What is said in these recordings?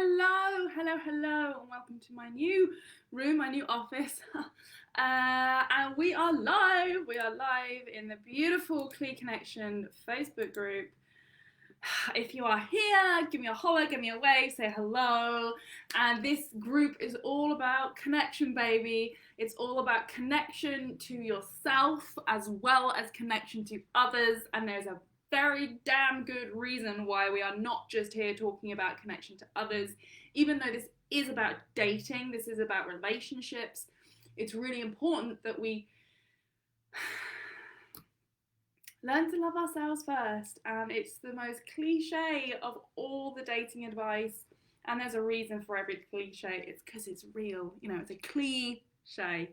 Hello, and welcome to my new room, my new office. And we are live. We are live in the beautiful Clee Connection Facebook group. If you are here, give me a holler, give me a wave, say hello. And this group is all about connection, baby. It's all about connection to yourself as well as connection to others. And there's a very damn good reason why we are not just here talking about connection to others. Even though this is about dating, this is about relationships, it's really important that we learn to love ourselves first. And it's the most cliche of all the dating advice. And there's a reason for every cliche. It's because it's real. You know, it's a cliche.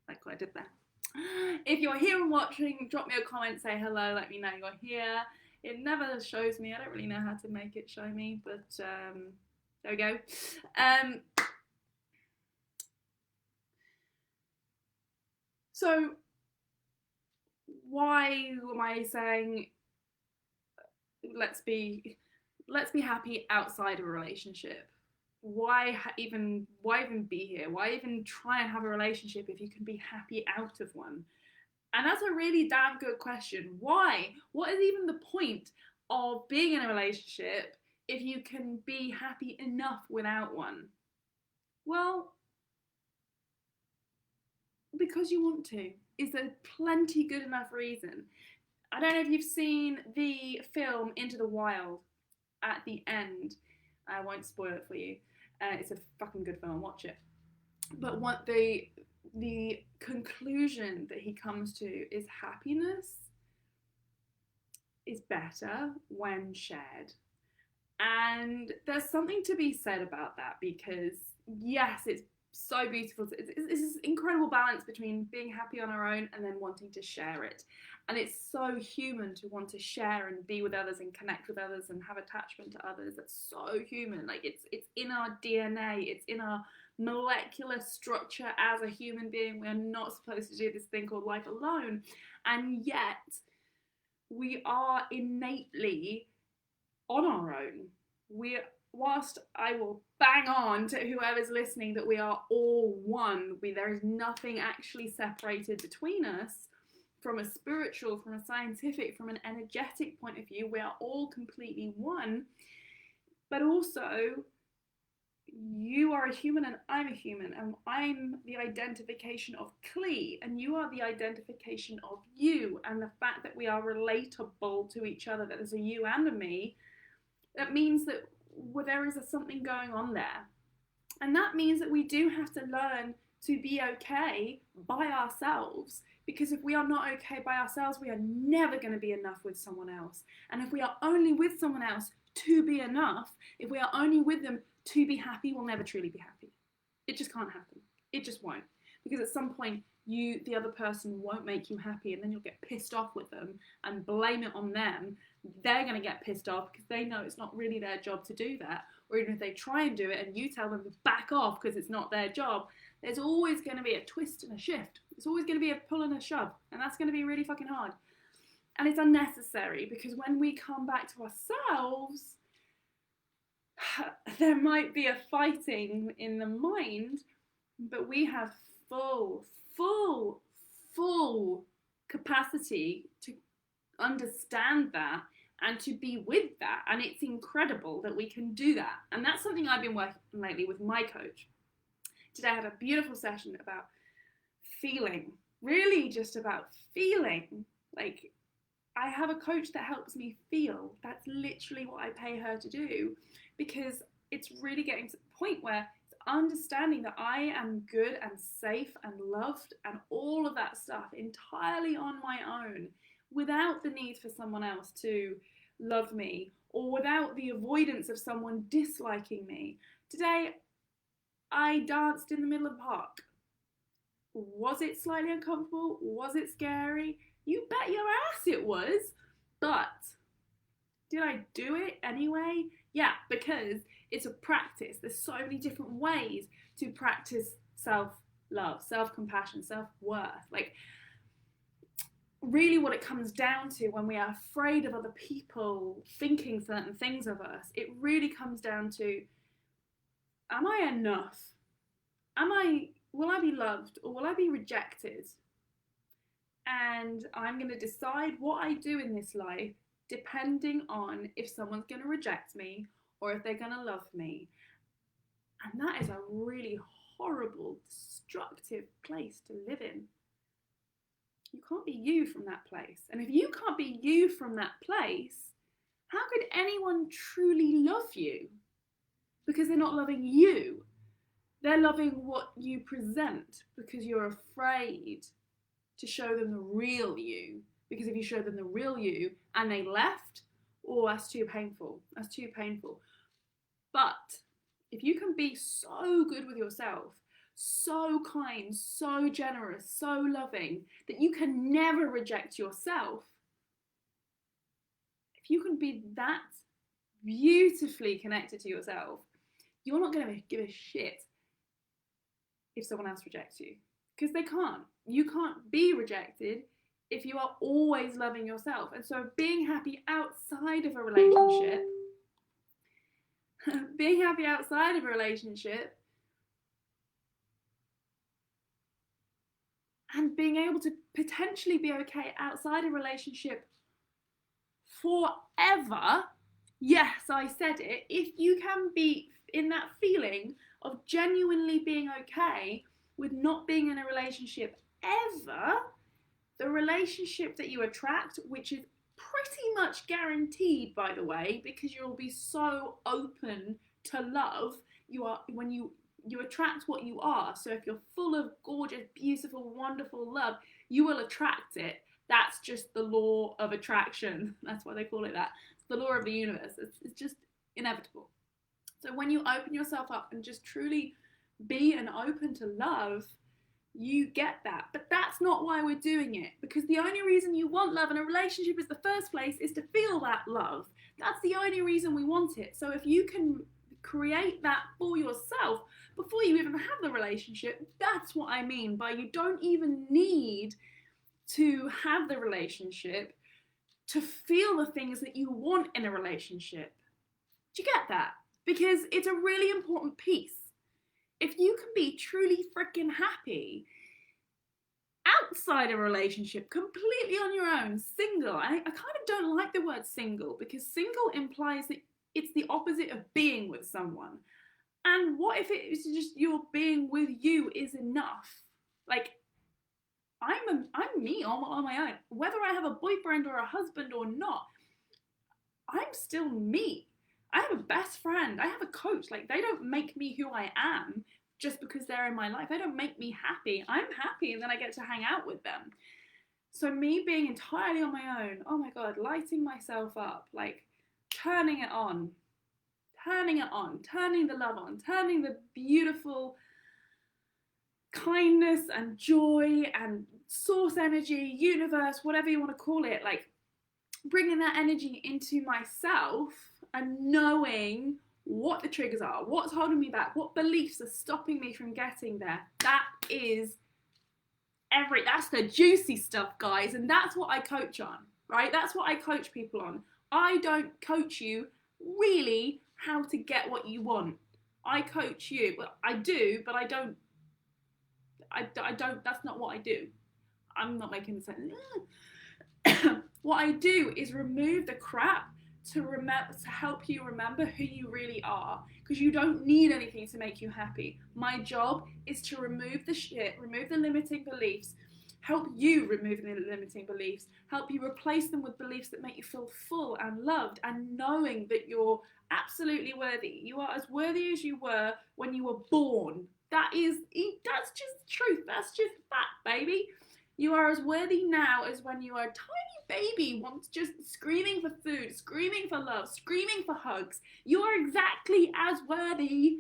Like what I did there. If you're here and watching, drop me a comment, say hello, let me know you're here. It never shows me. I don't really know how to make it show me, but there we go. So why am I saying let's be happy outside of a relationship? Why even be here? Why even try and have a relationship if you can be happy out of one? And that's a really damn good question. Why? What is even the point of being in a relationship if you can be happy enough without one? Well, because you want to. Is a plenty good enough reason. I don't know if you've seen the film Into the Wild. At the end, I won't spoil it for you. It's a fucking good film, watch it. But what the conclusion that he comes to is happiness is better when shared. And there's something to be said about that because, yes, it's so beautiful. It's this incredible balance between being happy on our own and then wanting to share it. And it's so human to want to share and be with others and connect with others and have attachment to others. That's so human. Like it's in our DNA. It's in our molecular structure as a human being. We are not supposed to do this thing called life alone. And yet we are innately on our own. Whilst I will bang on to whoever's listening that we are all one, there is nothing actually separated between us from a spiritual, from a scientific, from an energetic point of view. We are all completely one. But also, you are a human and I'm a human, and I'm the identification of Clee, and you are the identification of you. And the fact that we are relatable to each other, that there's a you and a me, that means that there is something going on there. And that means that we do have to learn to be okay by ourselves, because if we are not okay by ourselves, we are never going to be enough with someone else. And if we are only with someone else to be enough, if we are only with them to be happy, we'll never truly be happy. It just can't happen. It just won't. Because at some point, the other person won't make you happy, and then you'll get pissed off with them and blame it on them. They're going to get pissed off because they know it's not really their job to do that. Or even if they try and do it and you tell them to back off because it's not their job, there's always going to be a twist and a shift. It's always going to be a pull and a shove. And that's going to be really fucking hard. And it's unnecessary, because when we come back to ourselves, there might be a fighting in the mind, but we have full capacity to understand that and to be with that. And it's incredible that we can do that. And that's something I've been working on lately with my coach. Today I had a beautiful session about feeling, really just about feeling. Like, I have a coach that helps me feel. That's literally what I pay her to do, because it's really getting to the point where it's understanding that I am good and safe and loved and all of that stuff entirely on my own, without the need for someone else to love me, or without the avoidance of someone disliking me. Today, I danced in the middle of the park. Was it slightly uncomfortable? Was it scary? You bet your ass it was. But did I do it anyway? Yeah, because it's a practice. There's so many different ways to practice self-love, self-compassion, self-worth. Like, really what it comes down to when we are afraid of other people thinking certain things of us, it really comes down to am I enough? Will I be loved or will I be rejected? And I'm going to decide what I do in this life depending on if someone's going to reject me or if they're going to love me. And that is a really horrible, destructive place to live in. You can't be you from that place. And if you can't be you from that place, how could anyone truly love you? Because they're not loving you. They're loving what you present because you're afraid to show them the real you. Because if you show them the real you and they left, oh, that's too painful. That's too painful. But if you can be so good with yourself, so kind, so generous, so loving, that you can never reject yourself, if you can be that beautifully connected to yourself, you're not going to give a shit if someone else rejects you. Because they can't. You can't be rejected if you are always loving yourself. And so being happy outside of a relationship, and being able to potentially be okay outside a relationship forever, yes, I said it, if you can be in that feeling of genuinely being okay with not being in a relationship ever, the relationship that you attract, which is pretty much guaranteed, by the way, because you'll be so open to love, when you attract what you are. So if you're full of gorgeous, beautiful, wonderful love, you will attract it. That's just the law of attraction. That's why they call it that. It's the law of the universe. It's just inevitable. So when you open yourself up and just truly be and open to love, you get that. But that's not why we're doing it. Because the only reason you want love in a relationship in the first place is to feel that love. That's the only reason we want it. So if you can create that for yourself before you even have the relationship, that's what I mean by you don't even need to have the relationship to feel the things that you want in a relationship. Do you get that? Because it's a really important piece. If you can be truly freaking happy outside a relationship, completely on your own, single, I kind of don't like the word single, because single implies that it's the opposite of being with someone. And what if it's just your being with you is enough? Like, I'm me on my own. Whether I have a boyfriend or a husband or not, I'm still me. I have a best friend. I have a coach. Like, they don't make me who I am just because they're in my life. They don't make me happy. I'm happy, and then I get to hang out with them. So me being entirely on my own, oh my God, lighting myself up, like turning it on, turning the love on, turning the beautiful kindness and joy and source energy, universe, whatever you want to call it, like bringing that energy into myself and knowing what the triggers are, what's holding me back, what beliefs are stopping me from getting there. That's the juicy stuff, guys, and that's what I coach on, right? That's what I coach people on. I don't coach you really how to get what you want. I coach you, well, I do, but I don't, that's not what I do. I'm not making sense. What I do is remove the crap to help you remember who you really are, because you don't need anything to make you happy. My job is to remove the shit, remove the limiting beliefs, help you remove the limiting beliefs, help you replace them with beliefs that make you feel full and loved and knowing that you're absolutely worthy. You are as worthy as you were when you were born. That's just the truth. That's just fact, baby. You are as worthy now as when you were a tiny baby, once just screaming for food, screaming for love, screaming for hugs. You are exactly as worthy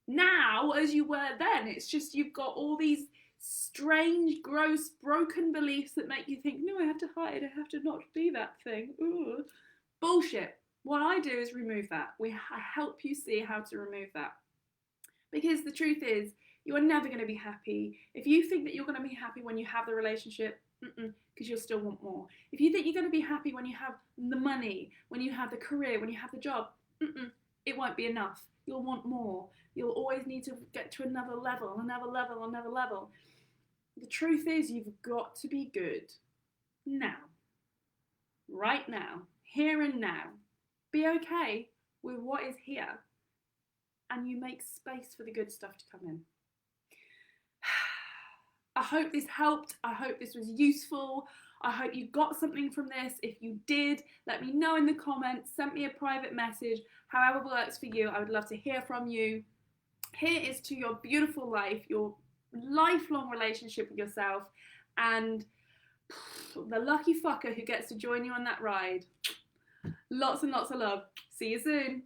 now as you were then. It's just you've got all these strange, gross, broken beliefs that make you think, no, I have to hide, I have to not be that thing. Ooh. Bullshit. What I do is remove that. I help you see how to remove that. Because the truth is, you are never going to be happy. If you think that you're going to be happy when you have the relationship, because you'll still want more. If you think you're going to be happy when you have the money, when you have the career, when you have the job, it won't be enough. You'll want more. You'll always need to get to another level, another level, another level. The truth is, you've got to be good now. Right now. Here and now. Be okay with what is here. And you make space for the good stuff to come in. I hope this helped. I hope this was useful. I hope you got something from this. If you did, let me know in the comments. Send me a private message. However works for you. I would love to hear from you. Here is to your beautiful life, your lifelong relationship with yourself, and the lucky fucker who gets to join you on that ride. Lots and lots of love. See you soon.